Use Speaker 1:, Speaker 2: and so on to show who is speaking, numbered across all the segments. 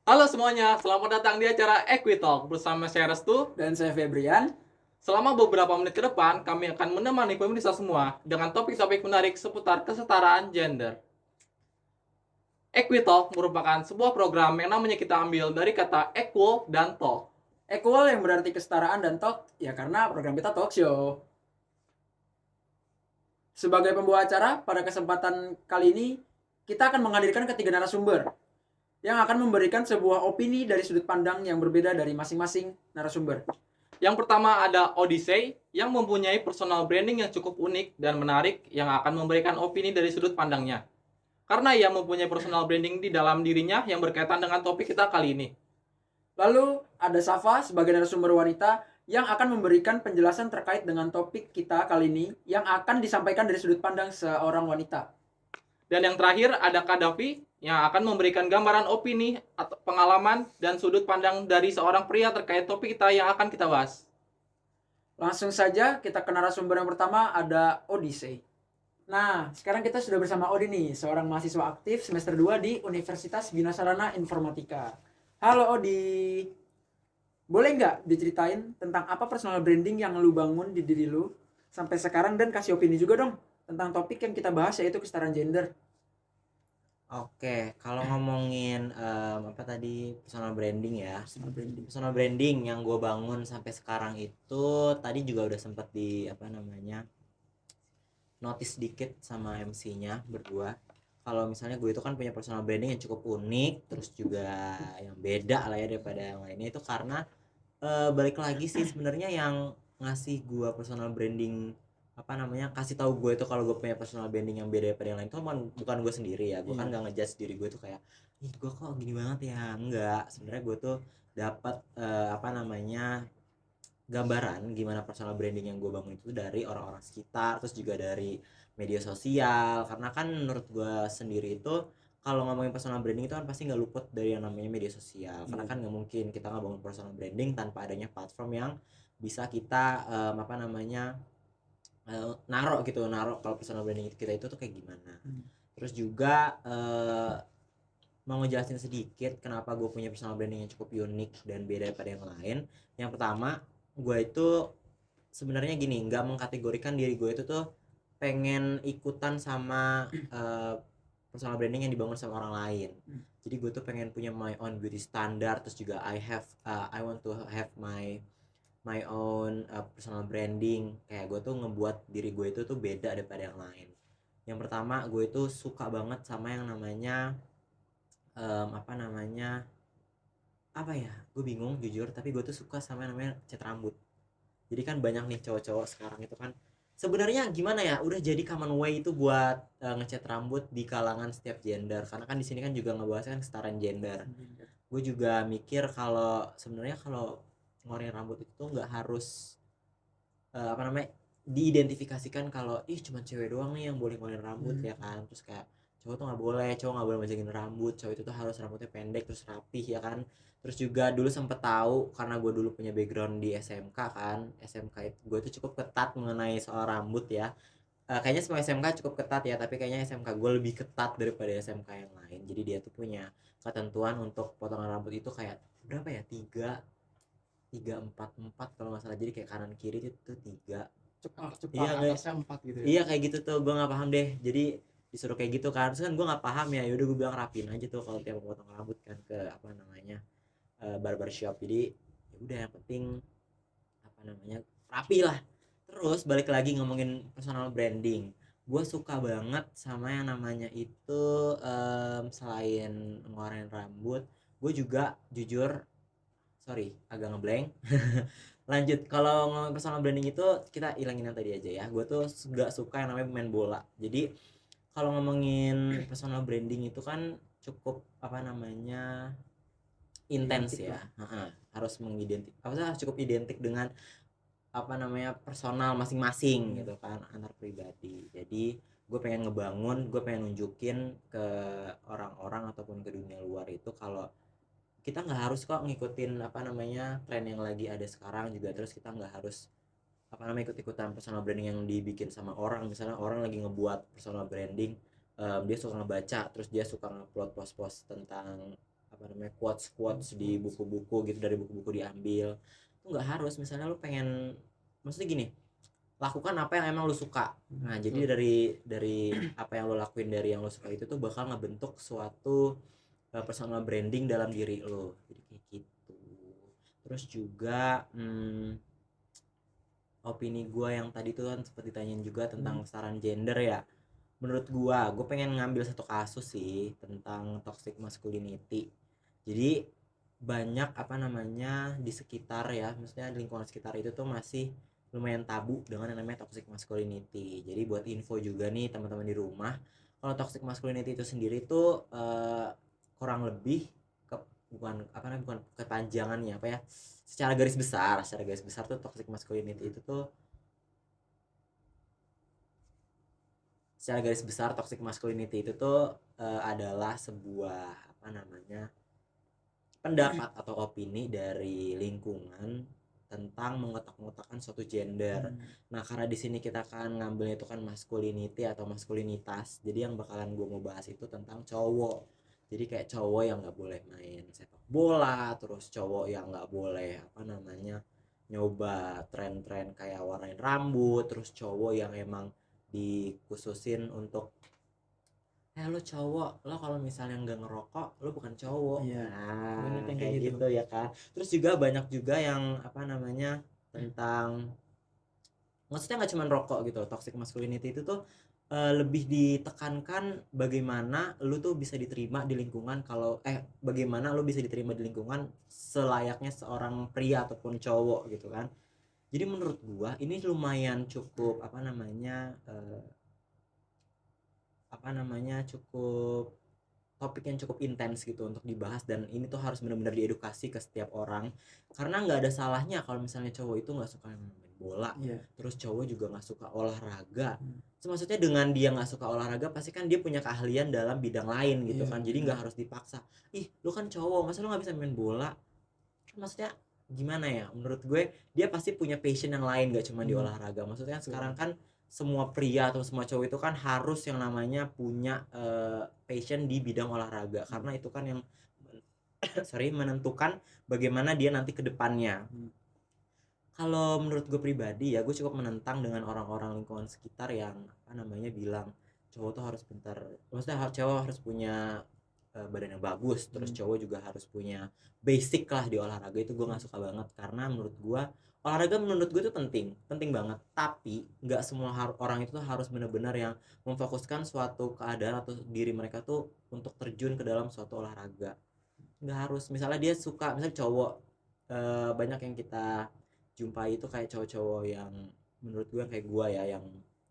Speaker 1: Halo semuanya, selamat datang di acara Equitalk bersama saya Restu.
Speaker 2: Dan saya Febrian.
Speaker 1: Selama beberapa menit ke depan, kami akan menemani pemirsa semua dengan topik-topik menarik seputar kesetaraan gender. Equitalk merupakan sebuah program yang namanya kita ambil dari kata equal dan talk.
Speaker 2: Equal yang berarti kesetaraan dan talk, ya karena program kita talk show. Sebagai pembawa acara, pada kesempatan kali ini, kita akan menghadirkan ketiga narasumber yang akan memberikan sebuah opini dari sudut pandang yang berbeda dari masing-masing narasumber.
Speaker 1: Yang pertama ada Odyssey yang mempunyai personal branding yang cukup unik dan menarik yang akan memberikan opini dari sudut pandangnya. Karena ia mempunyai personal branding di dalam dirinya yang berkaitan dengan topik kita kali ini.
Speaker 2: Lalu ada Safa sebagai narasumber wanita yang akan memberikan penjelasan terkait dengan topik kita kali ini yang akan disampaikan dari sudut pandang seorang wanita.
Speaker 1: Dan yang terakhir ada Kadafi yang akan memberikan gambaran opini, atau pengalaman, dan sudut pandang dari seorang pria terkait topik kita yang akan kita bahas.
Speaker 2: Langsung saja kita ke narasumber yang pertama, ada Odyssey. Nah, sekarang kita sudah bersama Odi nih, seorang mahasiswa aktif semester 2 di Universitas Bina Sarana Informatika. Halo Odi, boleh nggak diceritain tentang apa personal branding yang lu bangun di diri lu sampai sekarang dan kasih opini juga dong tentang topik yang kita bahas yaitu kesetaraan gender.
Speaker 3: Oke, kalau ngomongin apa tadi personal branding ya.
Speaker 2: Personal branding.
Speaker 3: Personal branding yang gue bangun sampai sekarang itu tadi juga udah sempet di notice dikit sama MC-nya berdua. Kalau misalnya gue itu kan punya personal branding yang cukup unik, terus juga yang beda lah ya daripada yang lainnya itu karena balik lagi sih sebenarnya yang ngasih gue personal branding kasih tahu gue itu kalau gue punya personal branding yang beda daripada yang lain itu bukan gue sendiri ya. Gue kan nggak ngejudge diri gue tuh kayak ih gue kok gini banget ya, enggak. Sebenarnya gue tuh dapat gambaran gimana personal branding yang gue bangun itu dari orang-orang sekitar, terus juga dari media sosial. Karena kan menurut gue sendiri itu kalau ngomongin personal branding itu kan pasti nggak luput dari yang namanya media sosial. Karena kan nggak mungkin kita nggak bangun personal branding tanpa adanya platform yang bisa kita naruh kalau personal branding kita itu tuh kayak gimana. Terus juga mau ngejelasin sedikit kenapa gue punya personal branding yang cukup unik dan beda daripada yang lain. Yang pertama, gue itu sebenarnya gini, nggak mengkategorikan diri gue itu tuh pengen ikutan sama personal branding yang dibangun sama orang lain. Jadi gue tuh pengen punya my own beauty standard, terus juga I want to have my own personal branding. Kayak gue tuh ngebuat diri gue itu tuh beda daripada yang lain. Yang pertama, gue itu suka banget sama yang namanya gue bingung jujur, tapi gue tuh suka sama yang namanya cat rambut. Jadi kan banyak nih cowok-cowok sekarang itu kan sebenarnya gimana ya, udah jadi common way itu buat ngecat rambut di kalangan setiap gender. Karena kan di sini kan juga ngebahas kan kesetaraan gender. Gue juga mikir kalau sebenarnya kalau ngeluarin rambut itu nggak harus diidentifikasikan kalau ih cuma cewek doang nih yang boleh ngeluarin rambut ya kan. Terus kayak cowok tuh nggak boleh, cowok nggak boleh majangin rambut, cowok itu tuh harus rambutnya pendek terus rapih ya kan. Terus juga dulu sempet tahu karena gue dulu punya background di SMK kan. SMK itu gue tuh cukup ketat mengenai soal rambut ya. Kayaknya semua SMK cukup ketat ya, tapi kayaknya SMK gue lebih ketat daripada SMK yang lain. Jadi dia tuh punya ketentuan untuk potongan rambut itu kayak berapa ya, tiga tiga empat empat kalau nggak salah. Jadi kayak kanan kiri itu tiga.
Speaker 1: Cepat,
Speaker 3: Iya
Speaker 1: atasnya 4 gitu ya.
Speaker 3: iya kayak gitu tuh, gue nggak paham deh. Jadi disuruh kayak gitu kan, terus kan gue nggak paham ya. Yaudah gue bilang rapin aja tuh kalau tiap mau potong rambut kan ke barber shop. Jadi ya udah, yang penting rapi lah. Terus balik lagi ngomongin personal branding, gue suka banget sama yang namanya itu selain ngeluarin rambut, gue juga jujur sorry agak ngeblank. Lanjut, kalau ngomongin personal branding itu kita ilangin yang tadi aja ya. Gue tuh gak suka yang namanya main bola. Jadi kalau ngomongin personal branding itu kan cukup intens ya. Harus cukup identik dengan personal masing-masing gitu kan, antar pribadi. Jadi gue pengen nunjukin ke orang-orang ataupun ke dunia luar itu kalau kita nggak harus kok ngikutin tren yang lagi ada sekarang juga. Terus kita nggak harus ikut-ikutan personal branding yang dibikin sama orang. Misalnya orang lagi ngebuat personal branding, dia suka ngebaca, terus dia suka ngupload post-post tentang quotes di buku-buku gitu, dari buku-buku diambil. Itu nggak harus. Misalnya lu pengen, maksudnya gini, lakukan apa yang emang lu suka. Nah, jadi dari apa yang lu lakuin, dari yang lu suka itu tuh bakal ngebentuk suatu personal branding dalam diri lu. Jadi kayak gitu. Terus juga opini gue yang tadi tuh kan seperti tanyain juga tentang kesetaraan gender ya. Menurut gue pengen ngambil satu kasus sih tentang toxic masculinity. Jadi banyak di sekitar ya, maksudnya di lingkungan sekitar itu tuh masih lumayan tabu dengan yang namanya toxic masculinity. Jadi buat info juga nih teman-teman di rumah, kalau toxic masculinity itu sendiri tuh kurang lebih bukan kepanjangannya apa ya, secara garis besar tuh toxic masculinity itu tuh adalah sebuah pendapat atau opini dari lingkungan tentang mengotak-ngotakan suatu gender. Nah, karena di sini kita akan ngambilnya itu kan masculinity atau maskulinitas. Jadi yang bakalan gue mau bahas itu tentang cowok. Jadi kayak cowok yang nggak boleh main sepak bola, terus cowok yang nggak boleh nyoba tren-tren kayak warnain rambut, terus cowok yang emang dikhususin untuk lo cowok, lo kalau misalnya nggak ngerokok lo bukan cowok.
Speaker 2: Banyak yang
Speaker 3: Kayak
Speaker 2: kayak
Speaker 3: gitu ya kan. Terus juga banyak juga yang tentang, maksudnya nggak cuma rokok gitu. Toxic masculinity itu tuh lebih ditekankan bagaimana lo tuh bisa diterima di lingkungan, bagaimana lo bisa diterima di lingkungan selayaknya seorang pria ataupun cowok gitu kan. Jadi menurut gua ini lumayan cukup cukup topik yang cukup intens gitu untuk dibahas, dan ini tuh harus benar-benar diedukasi ke setiap orang, karena nggak ada salahnya kalau misalnya cowok itu nggak suka main bola, terus cowok juga nggak suka olahraga. So, maksudnya dengan dia nggak suka olahraga pasti kan dia punya keahlian dalam bidang lain gitu kan, jadi nggak harus dipaksa, ih lu kan cowok masa lu nggak bisa main bola. Maksudnya gimana ya, menurut gue dia pasti punya passion yang lain, gak cuma di olahraga. Maksudnya sekarang kan semua pria atau semua cowok itu kan harus yang namanya punya passion di bidang olahraga, karena itu kan yang menentukan bagaimana dia nanti ke depannya. Kalau menurut gue pribadi ya, gue cukup menentang dengan orang-orang lingkungan sekitar yang bilang cowok tuh harus pintar, maksudnya cowok harus punya badan yang bagus, terus cowok juga harus punya basic lah di olahraga. Itu gue nggak suka banget, karena menurut gue olahraga tuh penting banget, tapi nggak semua orang itu tuh harus benar-benar yang memfokuskan suatu keadaan atau diri mereka tuh untuk terjun ke dalam suatu olahraga. Nggak harus. Misalnya dia suka, misalnya cowok, banyak yang kita jumpai itu kayak cowok-cowok yang menurut gue kayak gue ya, yang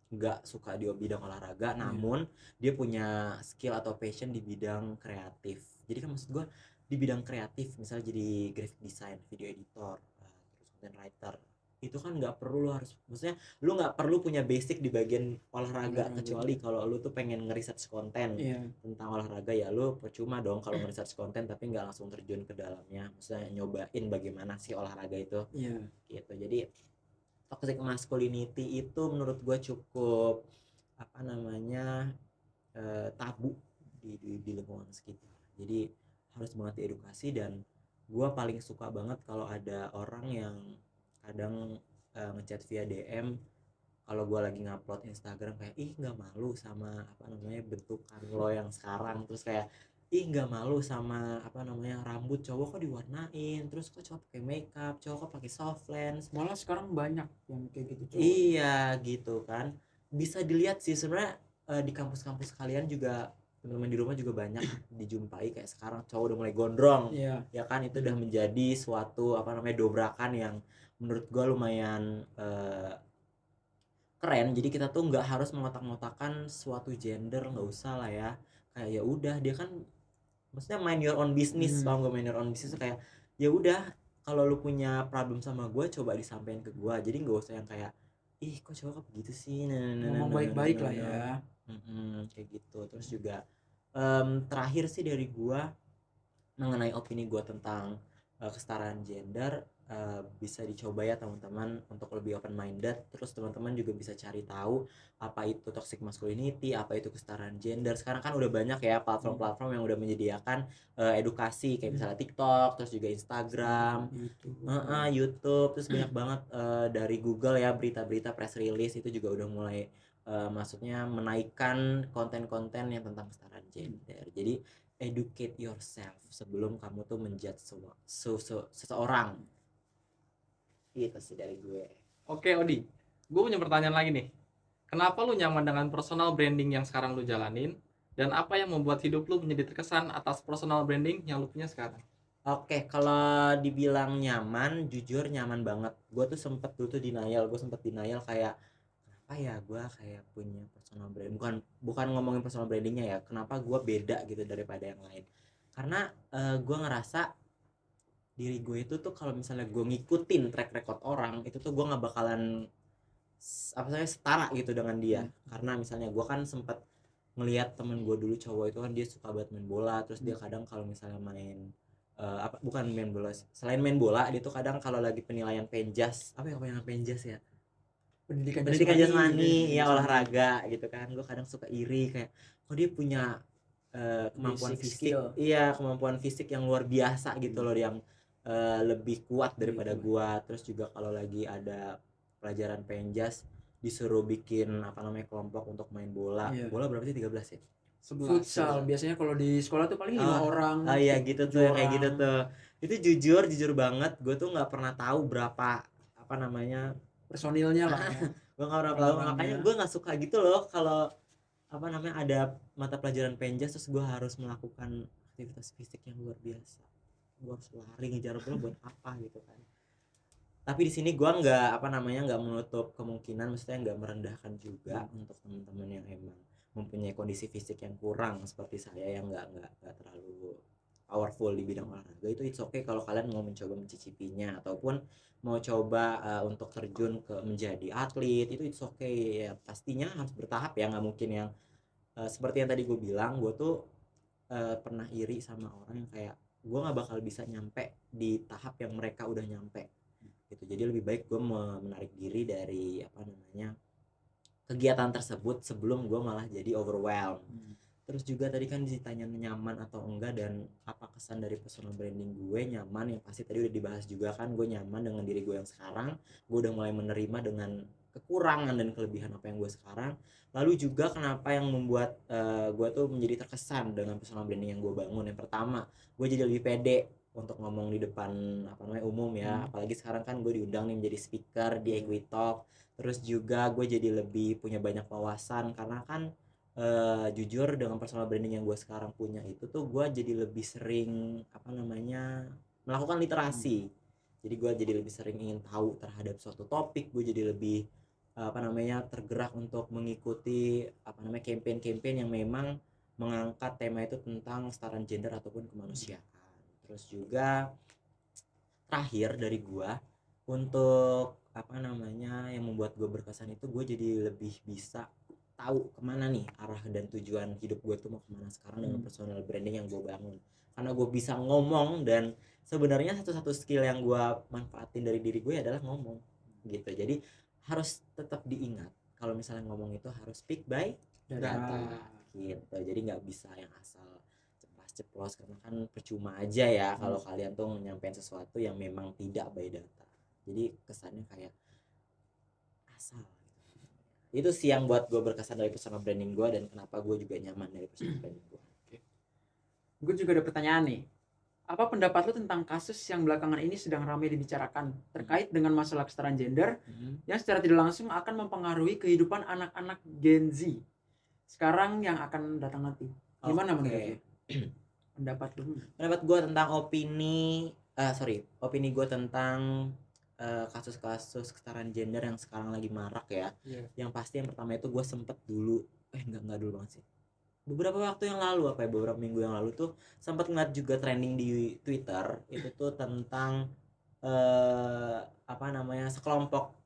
Speaker 3: nggak suka di bidang olahraga, namun dia punya skill atau passion di bidang kreatif. Jadi kan maksud gue di bidang kreatif, misalnya jadi graphic design, video editor, terus content writer, itu kan nggak perlu lu nggak perlu punya basic di bagian olahraga. Kecuali kalau lu tuh pengen ngeresearch konten tentang olahraga, ya lu percuma dong kalau ngeresearch konten tapi nggak langsung terjun ke dalamnya, maksudnya nyobain bagaimana sih olahraga itu. Gitu. Jadi toxic masculinity itu menurut gue cukup tabu di lingkungan sekitar. Jadi harus banget diedukasi, dan gue paling suka banget kalau ada orang yang kadang ngechat via DM kalau gue lagi ngupload Instagram, kayak ih nggak malu sama bentukan lo yang sekarang, terus kayak ih nggak malu sama rambut cowok kok diwarnain, terus kok cowok pakai makeup, cowok kok pakai soft lens.
Speaker 2: Malah sekarang banyak yang kayak gitu cowok.
Speaker 3: Iya gitu kan, bisa dilihat sih sebenarnya di kampus-kampus kalian juga, teman-teman di rumah juga banyak dijumpai kayak sekarang cowok udah mulai gondrong. Ya kan, itu udah menjadi suatu dobrakan yang menurut gue lumayan keren. Jadi kita tuh nggak harus mengotak-ngotakan suatu gender, nggak usah lah ya. Kayak ya udah, dia kan maksudnya mind your own business. Paham gue? Mind your own business kayak ya udah, kalau lu punya problem sama gue coba disampaikan ke gue. Jadi nggak usah yang kayak ih kok cowok begitu sih,
Speaker 2: ngomong baik-baik lah ya.
Speaker 3: Kayak gitu. Terus juga terakhir sih dari gue mengenai opini gue tentang kesetaraan gender, bisa dicoba ya teman-teman untuk lebih open minded. Terus teman-teman juga bisa cari tahu apa itu toxic masculinity, apa itu kesetaraan gender. Sekarang kan udah banyak ya platform-platform yang udah menyediakan edukasi kayak misalnya TikTok, terus juga Instagram, YouTube, terus banyak banget dari Google ya, berita-berita press release itu juga udah mulai maksudnya menaikkan konten-konten yang tentang kesetaraan gender. Jadi educate yourself sebelum kamu tuh menjudge seseorang. Itu sih dari gue.
Speaker 1: Oke Odi, gue punya pertanyaan lagi nih. Kenapa lu nyaman dengan personal branding yang sekarang lu jalanin? Dan apa yang membuat hidup lu menjadi terkesan atas personal branding yang lu punya sekarang?
Speaker 3: Oke, kalau dibilang nyaman, jujur nyaman banget. Gue tuh sempet dulu tuh denial, kayak kenapa ya gue kayak punya personal brand. Bukan ngomongin personal brandingnya ya. Kenapa gue beda gitu daripada yang lain? Karena gue ngerasa diri gue itu tuh kalau misalnya gue ngikutin track record orang itu tuh gue nggak bakalan apa saya setara gitu dengan dia. Karena misalnya gue kan sempet ngelihat temen gue dulu cowok itu kan dia suka banget main bola, terus dia kadang kalau misalnya main apa bukan main bola, selain main bola dia tuh kadang kalau lagi penilaian penjas, apa ya penilaian penjas ya, pendidikan jasmani ya, olahraga gitu kan, gue kadang suka iri kayak kok dia punya kemampuan
Speaker 2: Basic
Speaker 3: fisik,
Speaker 2: skill.
Speaker 3: iya kemampuan fisik yang luar biasa gitu loh, yang lebih kuat daripada gua. Terus juga kalau lagi ada pelajaran penjas disuruh bikin apa namanya kelompok untuk main bola.
Speaker 2: Iya.
Speaker 3: Bola berapa sih, 13 ya?
Speaker 2: Futsal biasanya kalau di sekolah tuh paling 5 orang.
Speaker 3: Iya gitu tuh,
Speaker 2: 7
Speaker 3: kayak gitu
Speaker 2: orang.
Speaker 3: tuh. Itu jujur banget gue tuh nggak pernah tahu berapa apa namanya
Speaker 2: Personilnya lah ya.
Speaker 3: gue nggak pernah tahu,
Speaker 2: Orang-orangnya.
Speaker 3: makanya gue nggak suka gitu loh kalau apa namanya ada mata pelajaran penjas terus gue harus melakukan aktivitas fisik yang luar biasa. Gue harus lari ngejar bola buat apa gitu kan. Tapi di sini gue nggak apa namanya nggak menutup kemungkinan, maksudnya nggak merendahkan juga untuk teman-teman yang emang mempunyai kondisi fisik yang kurang seperti saya yang nggak terlalu powerful di bidang olahraga. Itu it's okay kalau kalian mau mencoba mencicipinya ataupun mau coba untuk terjun ke menjadi atlet, itu it's okay ya, pastinya harus bertahap ya, nggak mungkin yang seperti yang tadi gue bilang. Gue tuh pernah iri sama orang yang kayak gue nggak bakal bisa nyampe di tahap yang mereka udah nyampe gitu. Jadi lebih baik gue menarik diri dari apa namanya kegiatan tersebut sebelum gue malah jadi overwhelmed. Terus juga tadi kan ditanya nyaman atau enggak dan apa kesan dari personal branding gue. Nyaman yang pasti tadi udah dibahas juga kan, gue nyaman dengan diri gue yang sekarang. Gue udah mulai menerima dengan kekurangan dan kelebihan apa yang gue sekarang. Lalu juga kenapa yang membuat gue tuh menjadi terkesan dengan personal branding yang gue bangun. Yang pertama, gue jadi lebih pede untuk ngomong di depan apa namanya umum ya. Apalagi sekarang kan gue diundang nih menjadi speaker di Equitalk. Terus juga gue jadi lebih punya banyak wawasan karena kan jujur dengan personal branding yang gue sekarang punya itu tuh gue jadi lebih sering apa namanya melakukan literasi. Jadi gue jadi lebih sering ingin tahu terhadap suatu topik. Gue jadi lebih apa namanya tergerak untuk mengikuti apa namanya campaign-campaign yang memang mengangkat tema itu tentang kesetaraan gender ataupun kemanusiaan. Terus juga terakhir dari gue untuk apa namanya yang membuat gue berkesan itu gue jadi lebih bisa tahu kemana nih arah dan tujuan hidup gue tuh mau kemana sekarang dengan personal branding yang gue bangun. Karena gue bisa ngomong dan sebenarnya satu-satu skill yang gue manfaatin dari diri gue adalah ngomong gitu. Jadi harus tetap diingat kalau misalnya ngomong itu harus speak by data gitu. Jadi nggak bisa yang asal ceplos karena kan percuma aja ya kalau kalian tuh nyampein sesuatu yang memang tidak by data. Jadi kesannya kayak asal gitu. Itu sih yang buat gue berkesan dari personal branding gue dan kenapa gue juga nyaman dari personal branding gue.
Speaker 2: Gue juga ada pertanyaan nih. Apa pendapat lu tentang kasus yang belakangan ini sedang ramai dibicarakan terkait dengan masalah kesetaraan gender yang secara tidak langsung akan mempengaruhi kehidupan anak-anak Gen Z sekarang yang akan datang nanti? Gimana menurut lu? Pendapat gue tentang
Speaker 3: opini gue tentang kasus-kasus kesetaraan gender yang sekarang lagi marak ya. Yang pasti yang pertama itu gue sempet dulu enggak dulu banget sih, beberapa waktu yang lalu beberapa minggu yang lalu tuh sempat ngeliat juga trending di Twitter itu tuh tentang apa namanya sekelompok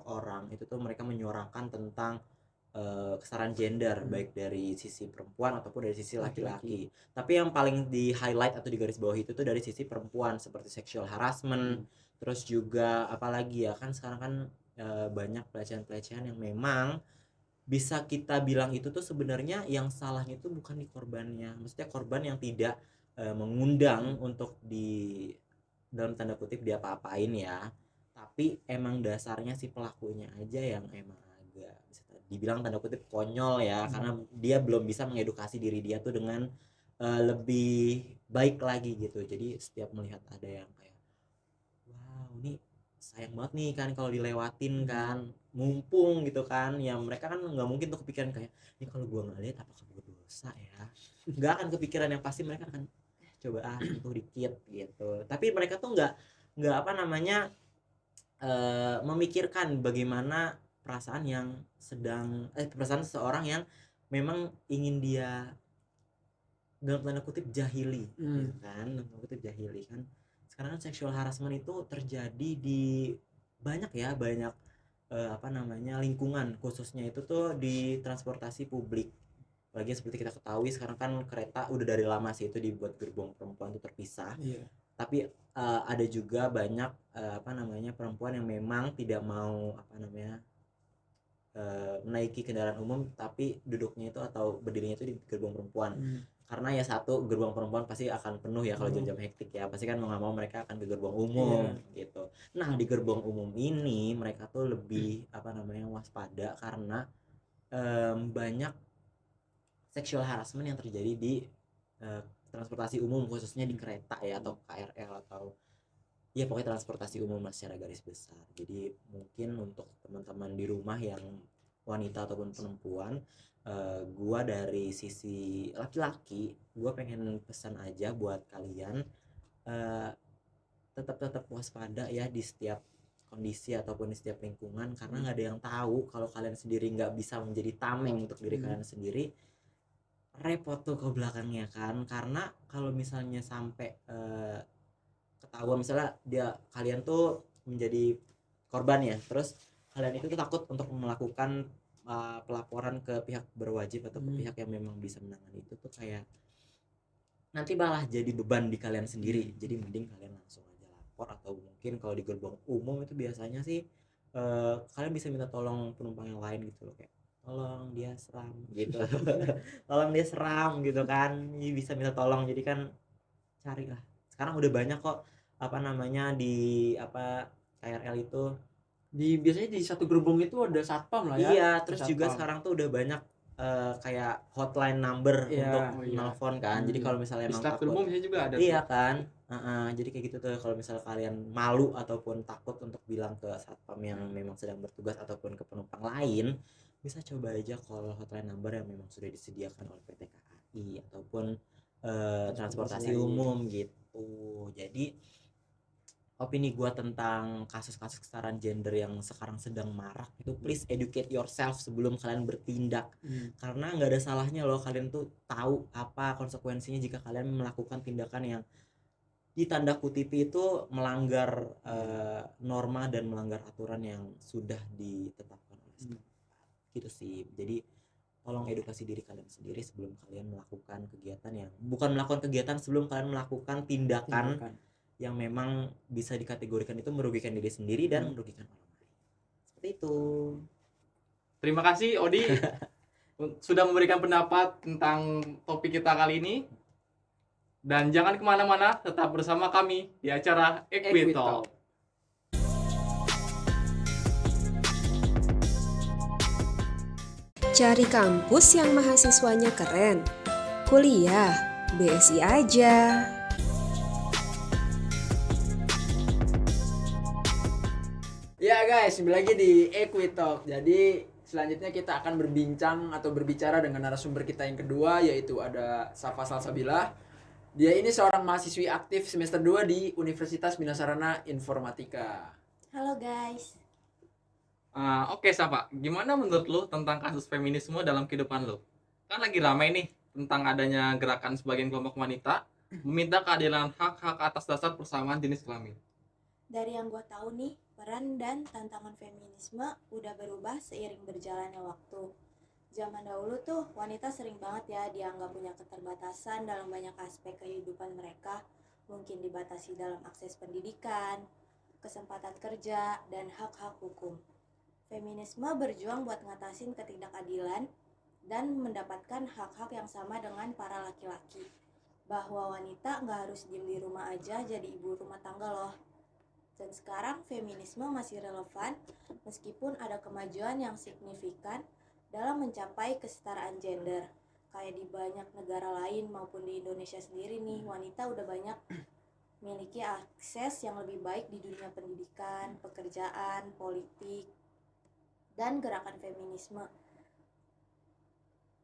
Speaker 3: orang itu tuh mereka menyuarakan tentang kesetaraan gender baik dari sisi perempuan ataupun dari sisi
Speaker 2: Laki-laki.
Speaker 3: laki-laki. Tapi yang paling di highlight atau di garis bawah itu tuh dari sisi perempuan seperti sexual harassment, terus juga apalagi ya kan sekarang kan banyak pelecehan-pelecehan yang memang bisa kita bilang itu tuh sebenarnya yang salahnya itu bukan di korbannya, maksudnya korban yang tidak mengundang untuk di dalam tanda kutip dia apa-apain ya, tapi emang dasarnya si pelakunya aja yang emang agak bisa dibilang tanda kutip konyol ya, karena dia belum bisa mengedukasi diri dia tuh dengan lebih baik lagi gitu. Jadi setiap melihat ada yang kayak wow ini sayang banget nih kan kalau dilewatin kan, mumpung gitu kan ya, mereka kan nggak mungkin tuh kepikiran kayak ini kalau gua nggak lihat apakah gua dosa ya, nggak akan kepikiran, yang pasti mereka akan coba sentuh dikit gitu. Tapi mereka tuh nggak apa namanya memikirkan bagaimana perasaan yang perasaan seseorang yang memang ingin dia dalam tanda kutip jahili gitu kan, dalam tanda kutip jahili kan. Sekarang kan sexual harassment itu terjadi di banyak apa namanya lingkungan, khususnya itu tuh di transportasi publik. Apalagi seperti kita ketahui sekarang kan kereta udah dari lama sih itu dibuat gerbong perempuan itu terpisah. Tapi ada juga banyak apa namanya perempuan yang memang tidak mau apa namanya menaiki kendaraan umum tapi duduknya itu atau berdirinya itu di gerbong perempuan. Karena ya satu, gerbong perempuan pasti akan penuh ya kalau jam-jam hektik ya, pasti kan mau nggak mau mereka akan ke gerbong umum gitu. Nah di gerbong umum ini mereka tuh lebih apa namanya waspada karena banyak sexual harassment yang terjadi di transportasi umum, khususnya di kereta ya atau KRL atau ya pokoknya transportasi umum secara garis besar. Jadi mungkin untuk teman-teman di rumah yang wanita ataupun perempuan, gua dari sisi laki-laki gua pengen pesan aja buat kalian tetap waspada ya di setiap kondisi ataupun di setiap lingkungan, karena nggak ada yang tahu kalau kalian sendiri nggak bisa menjadi tameng untuk diri kalian sendiri, repot tuh ke belakangnya kan. Karena kalau misalnya sampai ketahuan misalnya kalian tuh menjadi korban ya, terus kalian itu tuh takut untuk melakukan pelaporan ke pihak berwajib atau ke pihak yang memang bisa menangani itu tuh kayak nanti malah jadi beban di kalian sendiri. Jadi mending kalian langsung aja lapor, atau mungkin kalau di gerbong umum itu biasanya sih kalian bisa minta tolong penumpang yang lain gitu loh, kayak tolong dia seram gitu tolong dia seram gitu kan, bisa minta tolong. Jadi kan carilah, sekarang udah banyak kok apa namanya di apa KRL itu
Speaker 2: Biasanya di satu gerbong itu ada satpam lah ya.
Speaker 3: iya, terus
Speaker 2: satpam.
Speaker 3: juga sekarang tuh udah banyak kayak hotline number untuk nelfon kan. Jadi kalau misalnya
Speaker 1: Di
Speaker 3: emang
Speaker 1: setiap
Speaker 3: takut,
Speaker 1: gerbong biasanya juga ada
Speaker 3: iya
Speaker 1: tuh.
Speaker 3: kan, jadi kayak gitu tuh. Kalau misalnya kalian malu ataupun takut untuk bilang ke satpam yang memang sedang bertugas ataupun ke penumpang lain, bisa coba aja call hotline number yang memang sudah disediakan oleh PT KAI ataupun transportasi umum gitu. Jadi opini gue tentang kasus-kasus kesetaraan gender yang sekarang sedang marak itu, please educate yourself sebelum kalian bertindak. Karena nggak ada salahnya loh kalian tuh tahu apa konsekuensinya jika kalian melakukan tindakan yang ditanda kutip itu melanggar norma dan melanggar aturan yang sudah ditetapkan oleh setempat gitu sih. Jadi tolong edukasi diri kalian sendiri sebelum kalian melakukan kegiatan yang bukan melakukan kegiatan sebelum kalian melakukan tindakan yang memang bisa dikategorikan itu merugikan diri sendiri dan merugikan orang lain. Seperti itu.
Speaker 1: Terima kasih Odi sudah memberikan pendapat tentang topik kita kali ini. Dan jangan kemana-mana, tetap bersama kami di acara Equitalk.
Speaker 4: Cari kampus yang mahasiswanya keren. Kuliah, BSI aja.
Speaker 2: Ya guys, kembali lagi di Equitalk. Jadi selanjutnya kita akan berbincang atau berbicara dengan narasumber kita yang kedua, yaitu ada Safa Salsabila. Dia ini seorang mahasiswi aktif semester 2 di Universitas Bina Sarana Informatika.
Speaker 5: Halo guys.
Speaker 1: Oke Safa, gimana menurut lo tentang kasus feminisme dalam kehidupan lo? Kan lagi ramai nih tentang adanya gerakan sebagian kelompok wanita meminta keadilan hak-hak atas dasar persamaan jenis kelamin.
Speaker 5: Dari yang gue tahu nih, peran dan tantangan feminisme udah berubah seiring berjalannya waktu. Zaman dahulu tuh wanita sering banget ya dianggap punya keterbatasan dalam banyak aspek kehidupan mereka. Mungkin dibatasi dalam akses pendidikan, kesempatan kerja, dan hak-hak hukum. Feminisme berjuang buat ngatasin ketidakadilan dan mendapatkan hak-hak yang sama dengan para laki-laki. Bahwa wanita nggak harus diem di rumah aja jadi ibu rumah tangga loh. Dan sekarang feminisme masih relevan meskipun ada kemajuan yang signifikan dalam mencapai kesetaraan gender. Kayak di banyak negara lain maupun di Indonesia sendiri nih, wanita udah banyak memiliki akses yang lebih baik di dunia pendidikan, pekerjaan, politik, dan gerakan feminisme.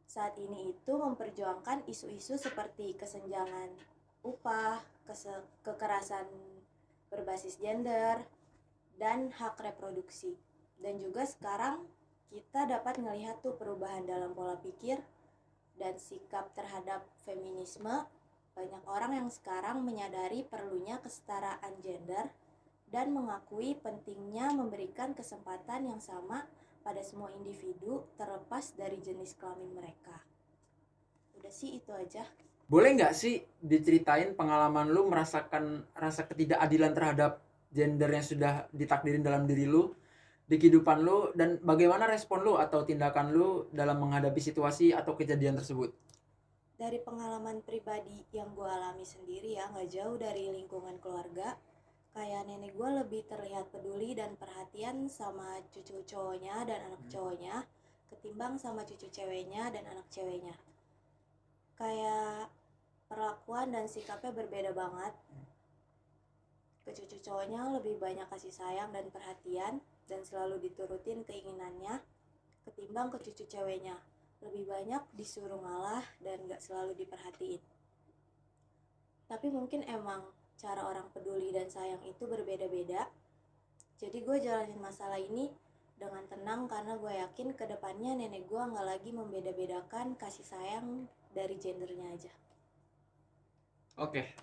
Speaker 5: Saat ini itu memperjuangkan isu-isu seperti kesenjangan upah, kekerasan berbasis gender, dan hak reproduksi. Dan juga sekarang kita dapat melihat tuh perubahan dalam pola pikir dan sikap terhadap feminisme. Banyak orang yang sekarang menyadari perlunya kesetaraan gender dan mengakui pentingnya memberikan kesempatan yang sama pada semua individu terlepas dari jenis kelamin mereka. Udah sih itu aja.
Speaker 2: Boleh nggak sih diceritain pengalaman lu merasakan rasa ketidakadilan terhadap gender yang sudah ditakdirin dalam diri lu di kehidupan lu, dan bagaimana respon lu atau tindakan lu dalam menghadapi situasi atau kejadian tersebut?
Speaker 5: Dari pengalaman pribadi yang gue alami sendiri ya, gak jauh dari lingkungan keluarga. Kayak nenek gue lebih terlihat peduli dan perhatian sama cucu cowoknya dan anak cowoknya ketimbang sama cucu ceweknya dan anak ceweknya. Kayak perlakuan dan sikapnya berbeda banget. Ke cucu cowoknya lebih banyak kasih sayang dan perhatian dan selalu diturutin keinginannya, ketimbang ke cucu ceweknya lebih banyak disuruh ngalah dan gak selalu diperhatiin. Tapi mungkin emang cara orang peduli dan sayang itu berbeda-beda. Jadi gue jalanin masalah ini dengan tenang karena gue yakin kedepannya nenek gue gak lagi membeda-bedakan kasih sayang dari gendernya aja.
Speaker 1: Oke.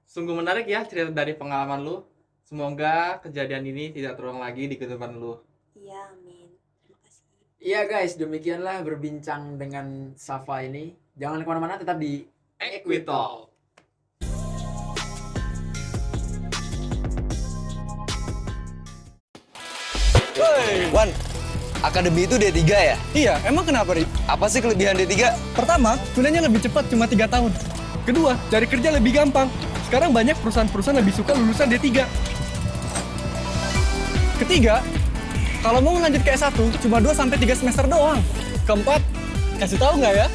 Speaker 1: Sungguh menarik ya cerita dari pengalaman lu. Semoga kejadian ini tidak terulang lagi di kehidupan lu.
Speaker 5: Iya, amin. Terima kasih.
Speaker 2: Iya guys, demikianlah berbincang dengan Safa ini. Jangan kemana-mana, tetap di
Speaker 1: Equitalk.
Speaker 6: Wan, akademi itu D3 ya?
Speaker 7: Iya, emang kenapa, Ri?
Speaker 6: Apa sih kelebihan D3?
Speaker 7: Pertama, kuliahnya lebih cepat, cuma 3 tahun. Kedua, cari kerja lebih gampang. Sekarang banyak perusahaan-perusahaan lebih suka lulusan D3. Ketiga, kalau mau lanjut ke S1, cuma 2-3 semester doang. Keempat, kasih tahu nggak ya?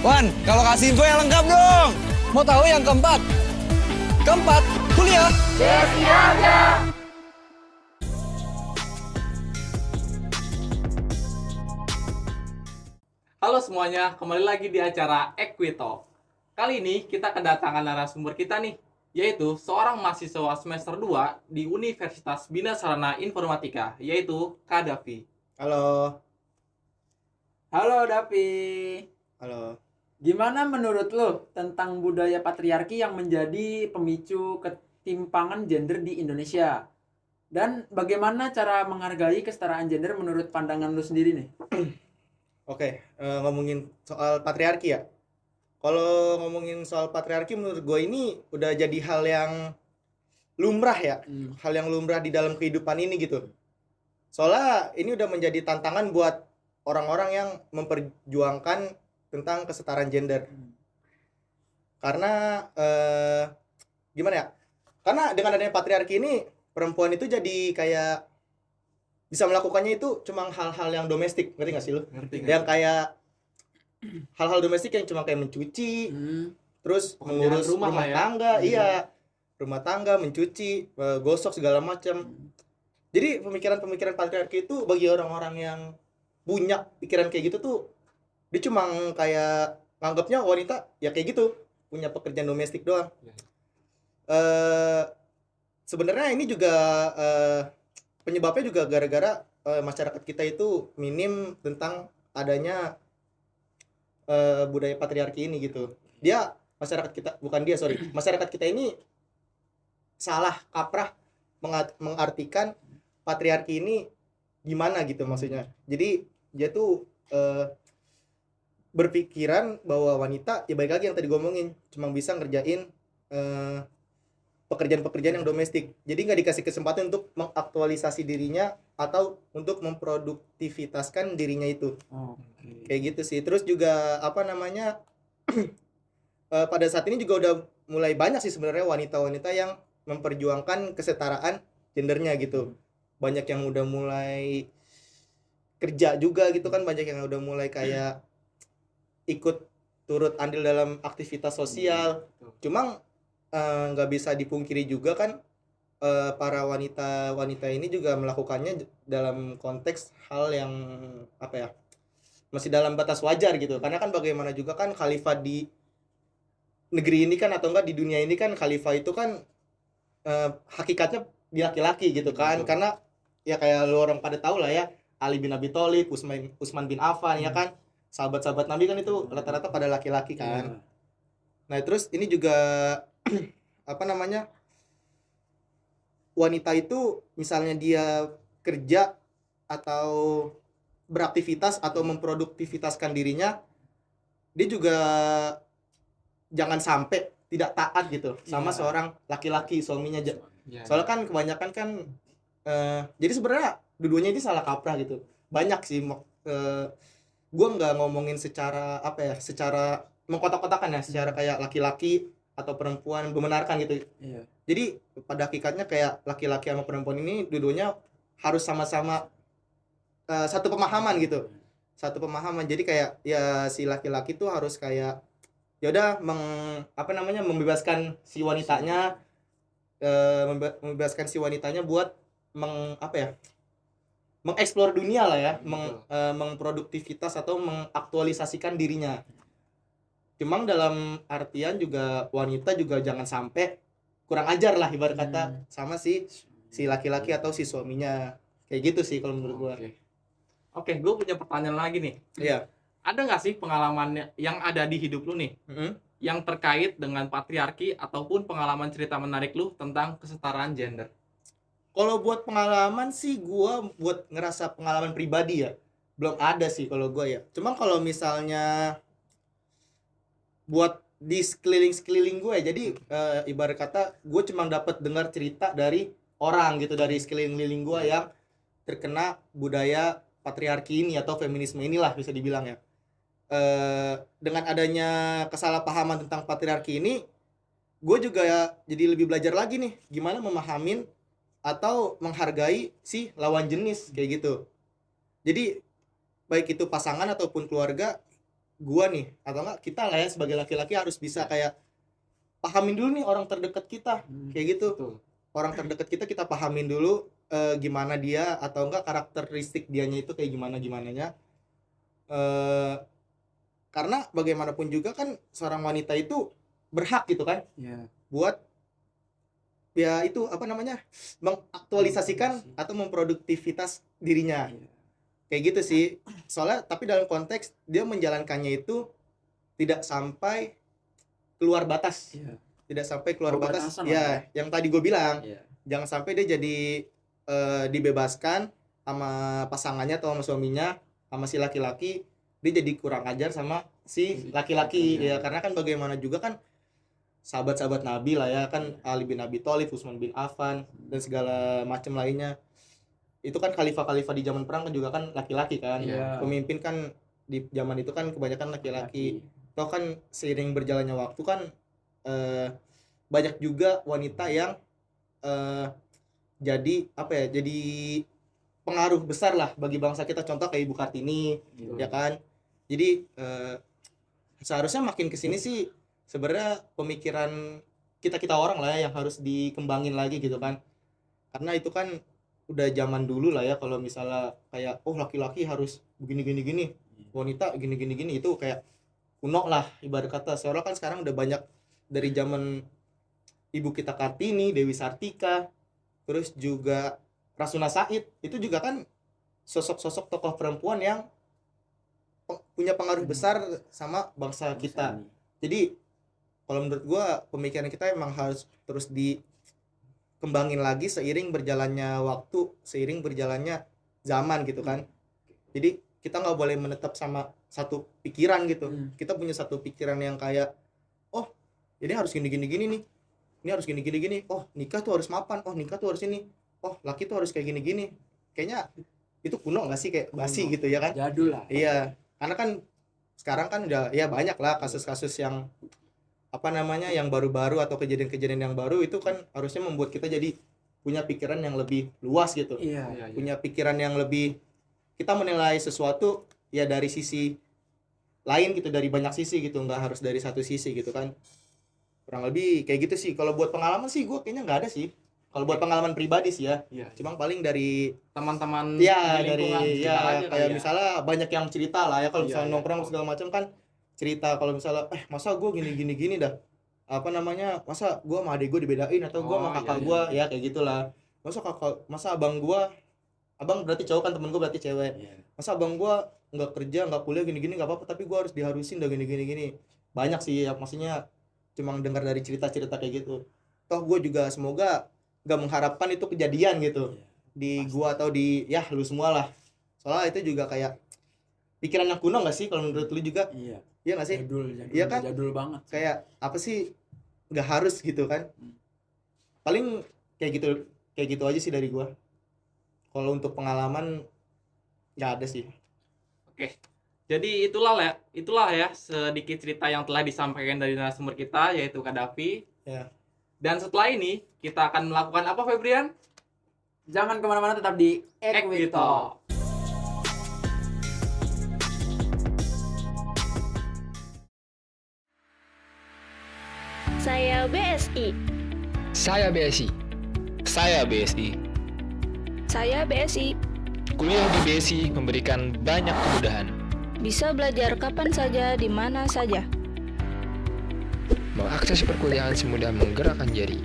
Speaker 6: Wan, kalau kasih info yang lengkap dong!
Speaker 7: Mau tahu yang keempat? Keempat, kuliah.
Speaker 1: Halo semuanya, kembali lagi di acara Equitalk. Kali ini kita kedatangan narasumber kita nih, yaitu seorang mahasiswa semester 2 di Universitas Bina Sarana Informatika, yaitu Kak Davi.
Speaker 8: Halo,
Speaker 2: Halo Dapi.
Speaker 8: halo.
Speaker 2: Gimana menurut lo tentang budaya patriarki yang menjadi pemicu ketimpangan gender di Indonesia? Dan bagaimana cara menghargai kesetaraan gender menurut pandangan lo sendiri nih?
Speaker 8: Oke, ngomongin soal patriarki ya. Kalau ngomongin soal patriarki menurut gue ini udah jadi hal yang lumrah ya. Hal yang lumrah di dalam kehidupan ini gitu. Soalnya ini udah menjadi tantangan buat orang-orang yang memperjuangkan tentang kesetaraan gender. Karena gimana ya? Karena dengan adanya patriarki ini perempuan itu jadi kayak bisa melakukannya itu cuma hal-hal yang domestik, ngerti nggak sih lu?
Speaker 1: Ngerti
Speaker 8: Yang kayak hal-hal domestik yang cuma kayak mencuci, terus
Speaker 1: Pekerjaan
Speaker 8: mengurus
Speaker 1: rumah
Speaker 8: rumah
Speaker 1: lah ya.
Speaker 8: tangga, iya, rumah tangga, mencuci, gosok segala macam. Jadi pemikiran-pemikiran patriarki itu bagi orang-orang yang punya pikiran kayak gitu tuh, dia cuma kayak nganggapnya wanita ya kayak gitu, punya pekerjaan domestik doang. Sebenarnya ini juga penyebabnya juga gara-gara masyarakat kita itu minim tentang adanya budaya patriarki ini gitu. Masyarakat kita ini salah kaprah mengartikan patriarki ini gimana gitu maksudnya. Jadi dia tuh berpikiran bahwa wanita ya baik lagi yang tadi gue omongin cuma bisa ngerjain pekerjaan-pekerjaan yang domestik, jadi nggak dikasih kesempatan untuk mengaktualisasi dirinya atau untuk memproduktivitaskan dirinya itu. Kayak gitu sih. Terus juga apa namanya pada saat ini juga udah mulai banyak sih sebenarnya wanita-wanita yang memperjuangkan kesetaraan gendernya gitu. Banyak yang udah mulai kerja juga gitu kan, banyak yang udah mulai kayak ikut turut andil dalam aktivitas sosial. Cuma nggak bisa dipungkiri juga kan para wanita ini juga melakukannya dalam konteks hal yang apa ya, masih dalam batas wajar gitu. Karena kan bagaimana juga kan khalifah di negeri ini kan, atau enggak di dunia ini kan, khalifah itu kan hakikatnya di laki-laki gitu kan. Karena ya kayak lu orang pada tahu lah ya, Ali bin Abi Thalib, Utsman bin Affan ya kan, sahabat-sahabat Nabi kan itu rata-rata pada laki-laki kan. Nah terus ini juga apa namanya, wanita itu misalnya dia kerja atau beraktivitas atau memproduktivitaskan dirinya, dia juga jangan sampai tidak taat gitu sama seorang laki-laki, suaminya. Soalnya kan kebanyakan kan jadi sebenarnya dua-duanya ini salah kaprah gitu. Banyak sih gue nggak ngomongin secara apa ya, secara mengkotak-kotakan ya, secara kayak laki-laki atau perempuan membenarkan gitu. Jadi pada hakikatnya kayak laki-laki sama perempuan ini dua-duanya harus sama-sama satu pemahaman gitu. Satu pemahaman. Jadi kayak ya si laki-laki tuh harus kayak ya udah membebaskan si wanitanya, membebaskan si wanitanya buat mengeksplor dunia lah ya, memproduktivitas atau mengaktualisasikan dirinya. Cuma dalam artian juga wanita juga jangan sampai kurang ajar lah ibarat kata sama si laki-laki atau si suaminya. Kayak gitu sih kalau menurut gua.
Speaker 1: Oke, gue punya pertanyaan lagi nih.
Speaker 8: Iya.
Speaker 1: Ada nggak sih pengalaman yang ada di hidup lu nih yang terkait dengan patriarki ataupun pengalaman cerita menarik lu tentang kesetaraan gender?
Speaker 8: Kalau buat pengalaman sih gua buat ngerasa pengalaman pribadi ya belum ada sih kalau gua ya. Cuma kalau misalnya buat di sekeliling gue, jadi ibarat kata gue cuma dapat dengar cerita dari orang gitu, dari sekeliling gue yang terkena budaya patriarki ini atau feminisme inilah bisa dibilang ya. Dengan adanya kesalahpahaman tentang patriarki ini, gue juga jadi lebih belajar lagi nih gimana memahamin atau menghargai si lawan jenis kayak gitu. Jadi baik itu pasangan ataupun keluarga gua nih atau enggak kita lah ya sebagai laki-laki harus bisa kayak pahamin dulu nih orang terdekat kita kayak gitu. Orang terdekat kita pahamin dulu gimana dia atau enggak karakteristik dianya itu kayak gimananya. Karena bagaimanapun juga kan seorang wanita itu berhak gitu kan buat ya itu apa namanya, mengaktualisasikan atau memproduktivitas dirinya. Kayak gitu sih. Soalnya tapi dalam konteks dia menjalankannya itu tidak sampai keluar batas. Tidak sampai keluar batas. Ya, yang tadi gue bilang. Jangan sampai dia jadi dibebaskan sama pasangannya atau sama suaminya, sama si laki-laki, dia jadi kurang ajar sama si laki-laki. Ya karena kan bagaimana juga kan sahabat-sahabat Nabi lah ya kan, Ali bin Abi Thalib, Utsman bin Affan dan segala macam lainnya. Itu kan khalifah-khalifah di zaman perang kan juga kan laki-laki kan. Pemimpin kan di zaman itu kan kebanyakan laki-laki. Toh kan seiring berjalannya waktu kan banyak juga wanita yang jadi apa ya, jadi pengaruh besar lah bagi bangsa kita, contoh kayak Ibu Kartini ya kan. Jadi seharusnya makin kesini sih sebenarnya pemikiran kita orang lah ya yang harus dikembangin lagi gitu kan. Karena itu kan udah zaman dulu lah ya, kalau misalnya kayak laki-laki harus begini wanita gini itu kayak kuno lah ibarat kata. Soalnya kan sekarang udah banyak dari zaman Ibu kita Kartini, Dewi Sartika, terus juga Rasuna Said, itu juga kan sosok-sosok tokoh perempuan yang punya pengaruh besar sama bangsa kita. Jadi kalau menurut gua pemikiran kita emang harus terus dikembangin lagi seiring berjalannya waktu, seiring berjalannya zaman gitu kan. Jadi kita nggak boleh menetap sama satu pikiran gitu. Kita punya satu pikiran yang kayak, oh ini harus gini gini gini nih, ini harus gini gini gini, oh nikah tuh harus mapan, oh nikah tuh harus ini, oh laki tuh harus kayak gini gini. Kayaknya itu kuno nggak sih, kayak basi gitu ya kan?
Speaker 2: Jadul lah.
Speaker 8: Iya, karena kan sekarang kan udah ya banyak lah kasus-kasus yang apa namanya, yang baru-baru atau kejadian-kejadian yang baru itu kan harusnya membuat kita jadi punya pikiran yang lebih luas gitu.
Speaker 2: Iya.
Speaker 8: Punya pikiran yang lebih, kita menilai sesuatu ya dari sisi lain gitu, dari banyak sisi gitu, nggak harus dari satu sisi gitu kan. Kurang lebih kayak gitu sih. Kalau buat pengalaman sih gue kayaknya nggak ada sih. Kalau buat pengalaman pribadi sih ya.
Speaker 1: Iya.
Speaker 8: Cuma paling dari
Speaker 1: Teman-teman
Speaker 8: ya
Speaker 1: di lingkungan
Speaker 8: dari
Speaker 1: sekitar aja
Speaker 8: ya
Speaker 1: kali
Speaker 8: kayak
Speaker 1: ya.
Speaker 8: misalnya banyak yang cerita lah ya, kalau
Speaker 1: Iya,
Speaker 8: misalnya
Speaker 1: iya.
Speaker 8: nongkrong segala macam kan cerita, kalau misalnya masa gue gini dah, apa namanya, masa gue sama adik gue dibedain, atau gue sama
Speaker 1: Oh,
Speaker 8: kakak
Speaker 1: iya,
Speaker 8: gue
Speaker 1: iya.
Speaker 8: ya kayak gitulah. Masa abang gue, abang berarti cowok kan, temen gue berarti cewek, masa abang gue nggak kerja nggak kuliah gini-gini nggak apa-apa tapi gue harus diharusin dah gini-gini. Banyak sih ya, maksudnya cuma dengar dari cerita-cerita kayak gitu. Toh gue juga semoga nggak mengharapkan itu kejadian gitu di gua atau di ya lu semua lah, soalnya itu juga kayak pikiran yang kuno nggak sih kalau menurut lu juga?
Speaker 2: Iya.
Speaker 8: Iya nggak sih?
Speaker 2: Jadul.
Speaker 8: Iya kan?
Speaker 2: Jadul banget.
Speaker 8: Kayak apa sih, nggak harus gitu kan. Paling kayak gitu aja sih dari gua. Kalau untuk pengalaman nggak ada sih.
Speaker 1: Oke. Jadi itulah ya sedikit cerita yang telah disampaikan dari narasumber kita, yaitu Kak Davi.
Speaker 8: Ya.
Speaker 1: Dan setelah ini kita akan melakukan apa, Febrian?
Speaker 2: Jangan kemana-mana, tetap di
Speaker 1: Equity
Speaker 2: Equito.
Speaker 1: Talk.
Speaker 9: Saya BSI.
Speaker 10: Saya BSI.
Speaker 6: Saya BSI.
Speaker 9: Saya BSI.
Speaker 10: Kuliah di BSI memberikan banyak kemudahan.
Speaker 9: Bisa belajar kapan saja, di mana saja.
Speaker 10: Mengakses perkuliahan semudah menggerakkan jari.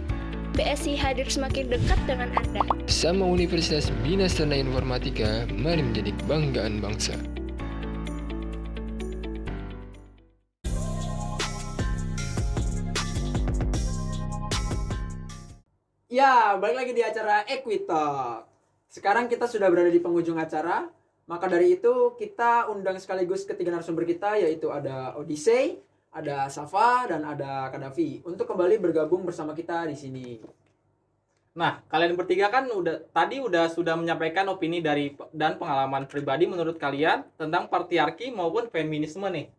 Speaker 9: BSI hadir semakin dekat dengan Anda.
Speaker 10: Sama Universitas Bina Sarana Informatika, mari menjadi kebanggaan bangsa.
Speaker 2: Ya, balik lagi di acara Equito. Sekarang kita sudah berada di penghujung acara. Maka dari itu kita undang sekaligus ketiga narasumber kita, yaitu ada Odyssey, ada Safa, dan ada Kadafi untuk kembali bergabung bersama kita di sini.
Speaker 1: Nah, kalian bertiga kan sudah menyampaikan opini dan pengalaman pribadi menurut kalian tentang patriarki maupun feminisme nih.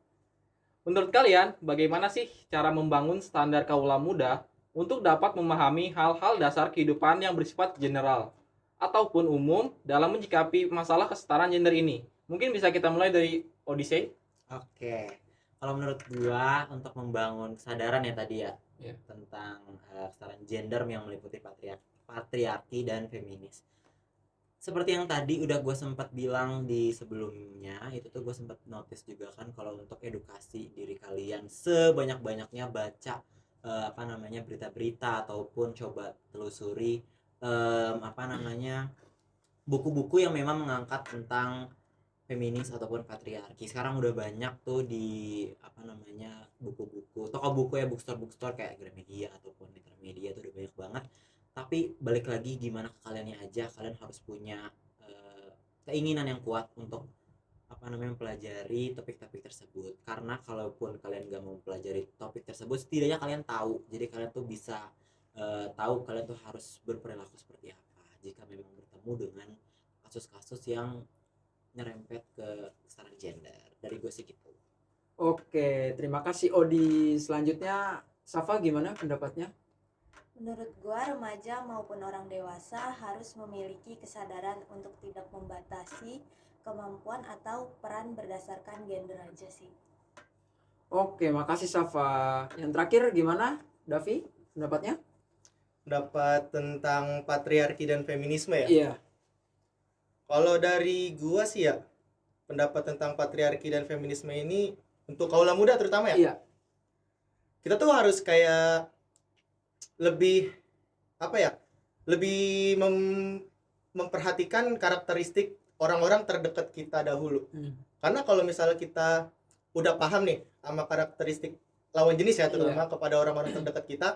Speaker 1: Menurut kalian, bagaimana sih cara membangun standar kaula muda untuk dapat memahami hal-hal dasar kehidupan yang bersifat general ataupun umum dalam menyikapi masalah kesetaraan gender ini? Mungkin bisa kita mulai dari Odyssey.
Speaker 3: Oke. Kalau menurut gua untuk membangun kesadaran ya tadi ya,
Speaker 1: Iya.
Speaker 3: tentang kesetaraan gender yang meliputi patriarki dan feminis. Seperti yang tadi udah gue sempat bilang di sebelumnya, itu tuh gue sempat notice juga kan, kalau untuk edukasi diri kalian sebanyak-banyaknya baca berita-berita ataupun coba telusuri buku-buku yang memang mengangkat tentang feminis ataupun patriarki. Sekarang udah banyak tuh di buku-buku, toko buku ya, bookstore kayak Gramedia ataupun Intermedia tuh udah banyak banget. Tapi balik lagi gimana ke kaliannya aja, kalian harus punya keinginan yang kuat untuk mempelajari topik-topik tersebut. Karena kalaupun kalian gak mau mempelajari topik tersebut, setidaknya kalian tahu. Jadi kalian tuh bisa tahu kalian tuh harus berperilaku seperti apa jika memang bertemu dengan kasus-kasus yang nyerempet ke kesetaraan gender. Dari gue sih gitu.
Speaker 2: Oke, terima kasih Odi. Selanjutnya Safa, gimana pendapatnya?
Speaker 5: Menurut gua, remaja maupun orang dewasa harus memiliki kesadaran untuk tidak membatasi kemampuan atau peran berdasarkan gender aja sih.
Speaker 2: Oke, makasih Safa. Yang terakhir gimana, Davi? Pendapatnya?
Speaker 8: Pendapat tentang patriarki dan feminisme ya?
Speaker 2: Iya.
Speaker 8: Kalau dari gua sih ya, pendapat tentang patriarki dan feminisme ini untuk kaula muda terutama ya.
Speaker 2: Iya.
Speaker 8: Kita tuh harus kayak lebih memperhatikan karakteristik orang-orang terdekat kita dahulu. Karena kalau misalnya kita udah paham nih sama karakteristik lawan jenis ya, terutama kepada orang-orang terdekat kita,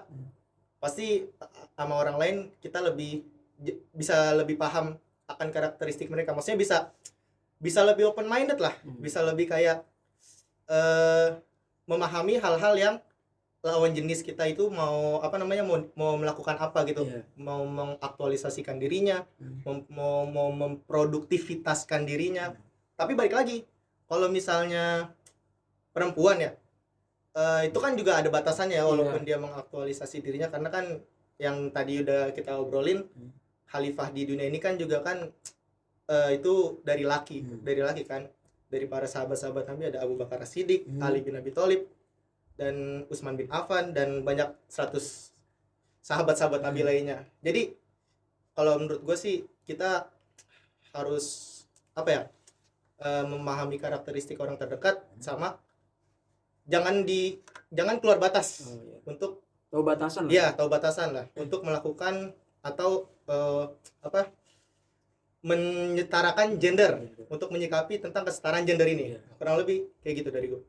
Speaker 8: pasti sama orang lain kita bisa lebih paham akan karakteristik mereka. Maksudnya bisa lebih open minded lah, bisa lebih kayak memahami hal-hal yang lawan jenis kita itu mau mau melakukan apa gitu, mau mengaktualisasikan dirinya, mau memproduktivitaskan dirinya. Tapi balik lagi, kalau misalnya perempuan ya, itu kan juga ada batasannya ya, walaupun dia mengaktualisasi dirinya, karena kan yang tadi udah kita obrolin, khalifah di dunia ini kan juga kan itu dari laki kan, dari para sahabat-sahabat Nabi ada Abu Bakar As-Siddiq, Ali bin Abi Thalib, dan Utsman bin Affan, dan banyak 100 sahabat-sahabat Nabi lainnya. Jadi kalau menurut gue sih kita harus memahami karakteristik orang terdekat, sama jangan keluar batas untuk
Speaker 2: tahu batasan lah.
Speaker 8: Iya, tahu batasan lah untuk melakukan atau menyetarakan gender, untuk menyikapi tentang kesetaraan gender ini. Kurang lebih kayak gitu dari gue.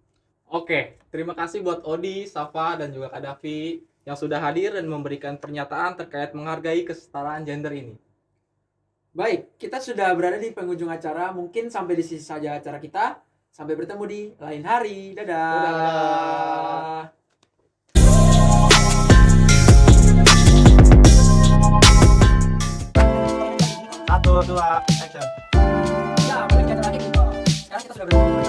Speaker 1: Oke, terima kasih buat Odi, Safa, dan juga Kak Davi yang sudah hadir dan memberikan pernyataan terkait menghargai kesetaraan gender ini.
Speaker 2: Baik, kita sudah berada di penghujung acara. Mungkin sampai di sini saja acara kita. Sampai bertemu di lain hari. Dadah.
Speaker 8: Satu, dua, action.
Speaker 2: Ya, boleh kita lagi gitu. Sekarang kita sudah bertemu